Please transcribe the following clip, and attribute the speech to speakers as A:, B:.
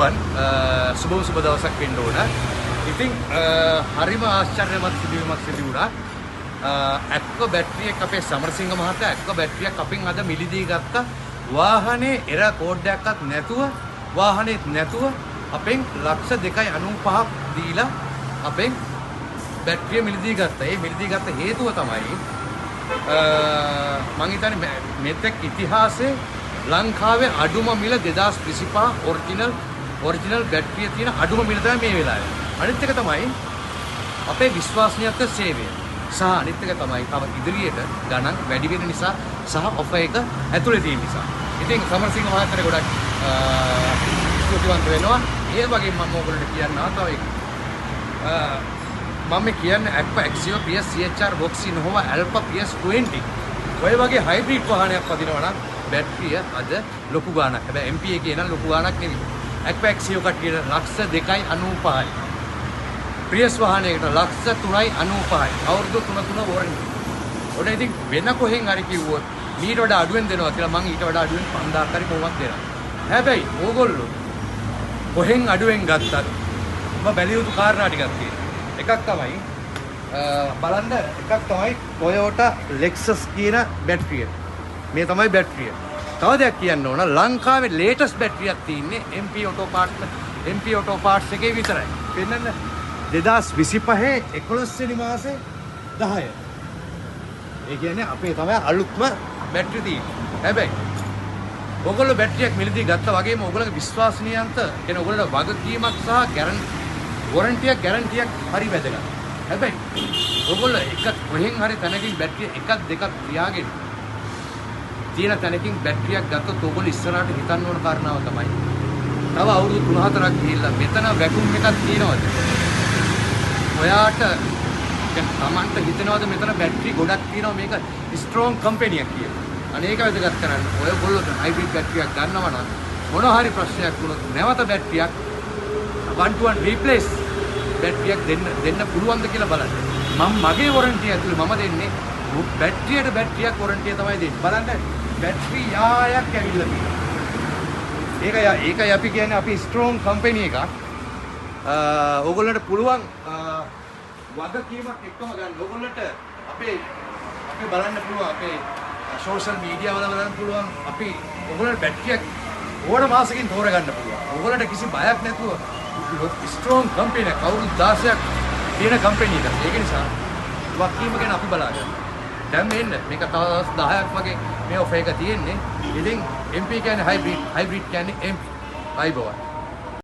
A: අයිබෝවන් සුබ දවසක් වෙන්න ඕන. ඉතින් හරිම ආශ්චර්යමත් සිදුවීමක් සිදු වුණා. ඇක්කෝ බැටරි එක අපේ සමරසිංහ මහතා ඇක්කෝ බැටරි එක අපෙන් අද මිලදී ගත්ත වාහනේ එර කෝඩ්ඩයක්වත් නැතුව වාහනේත් නැතුව අපෙන් ලක්ෂ 2.95ක් දීලා අපෙන් බැටරිය මිලදී ගත්තා. ඒ මිලදී ගත්ත හේතුව තමයි මම හිතන්නේ මෙතෙක් ඉතිහාසයේ ලංකාවේ අඩුම මිල 2025 ඔරිජිනල් බැටරිය තියෙන අඩුම මිල තමයි මේ වෙලාවේ. අනිත් එක තමයි අපේ විශ්වාසනීයත්ව සේවය. සහ අනිත් එක තමයි තව ඉදිරියට ගණන් වැඩි වෙන නිසා සහ ඔෆර් එක ඇතුලේ තියෙන නිසා. ඉතින් සමරසිංහ මහත්තයා ගොඩක් ස්තුතිවන්ත වෙනවා. ඒ වගේම මම ඔයගොල්ලන්ට කියන්නවා තව එක. මම කියන්නේ Aqua Axio PS CHR Box Innova Alpha PS20. ඔය වගේ හයිබ්‍රිඩ් වාහනයක් පදිනවා නම් බැටරිය අද ලොකු ගාණක්. හැබැයි MP එකේ නම් ලොකු ගාණක් නෙවෙයි. Aqua Axio කට්ටියට ලක්ෂ 2.95යි. Prius වාහනයකට ලක්ෂ 3.95යි. අවුරුදු 3 වොරන්ටි. ඔන්න ඉතින් වෙන කොහෙන් හරි කිව්වොත් ඊට වඩා අඩුවෙන් දෙනවා කියලා මම ඊට වඩා අඩුවෙන් 5000ක් හරි කොහොමද දෙනවා. හැබැයි ඕගොල්ලෝ කොහෙන් අඩුවෙන් ගත්තත් ඔබ බැලිය යුතු කාරණා ටිකක් තියෙනවා. එකක් තමයි බලන්න එකක් තමයි Toyota Lexus කියන බැටරිය. මේ තමයි බැටරිය. තව දෙයක් කියන්න ඕන ලංකාවේ ලේටස්ට් බැටරියක් තියෙන්නේ MP Auto Parts එකේ විතරයි. පෙන්නන්න 2025 11 වෙනි මාසේ 10. ඒ කියන්නේ අපේ තමයි අලුත්ම බැටරි තියෙන්නේ. හැබැයි ඔයගොල්ලෝ බැටරියක් මිලදී ගත්තා වගේම ඔයගොල්ලෝගේ විශ්වාසනීයන්ත කියන ඔයගොල්ලෝ වගකීමක් සහ ගැරන්ටියක් හරි වැදගත්. හැබැයි ඔයගොල්ලෝ එක කොහෙන් හරි තැනකින් බැටරිය එකක් දෙකක් තියාගෙන තියෙන තැනකින් බැටරියක් ගත්තොත් ඔයගොල්ලෝ ඉස්සරහට හිතන්න ඕන කාරණාව තමයි තව අවුරුදු 3-4ක් ගිහිල්ලා මෙතන වැකුම් එකක් තියෙනවද? ඔයාට දැන් Tamanට හිතනවද මෙතන බැටරි ගොඩක් තියෙනවා මේක ස්ට්‍රෝං කම්පැනියක් කියලා. අනේක වැදගත් කරන්න. ඔයගොල්ලෝ හයිබ්‍රිඩ් බැටරියක් ගන්නවා නම් මොන හරි ප්‍රශ්නයක් වුණොත් නැවත බැටරියක් 1-to-1 replace බැටරියක් දෙන්න පුළුවන්ද කියලා බලන්න. මම මගේ වොරන්ටි ඇතුලේ මම දෙන්නේ බැටරියට බැටරියක් වොරන්ටිය තමයි දෙන්නේ. බලන්න බැටරි යායක් ඇවිල්ලා තියෙනවා. ඒකයි අපි කියන්නේ අපි ස්ට්‍රෝං කම්පැනි එකක්. ඕගොල්ලන්ට පුළුවන් වගකීමක් එක්කම ගන්න. ඕගොල්ලන්ට අපේ බලන්න පුළුවන් අපේ සෝෂල් මීඩියා වල බලන්න පුළුවන් අපි ඕගොල්ලන්ට බැටරියක් ඕන මාසෙකින් තෝරගන්න පුළුවන්. ඕගොල්ලන්ට කිසි බයක් නැතුව ස්ට්‍රෝං කම්පැනි එකක් අවුරුදු 16ක් තියෙන කම්පැනි එකක්. ඒක නිසා වගකීම ගැන අපි බලාගන්න. දැන් මෙන්න මේක තව දවස් 10ක් වගේ මේ ඔෆර් එක තියෙන්නේ. ඉතින් MP කියන්නේ හයිබ්‍රිඩ් කියන්නේ MP. අයිබෝවන්.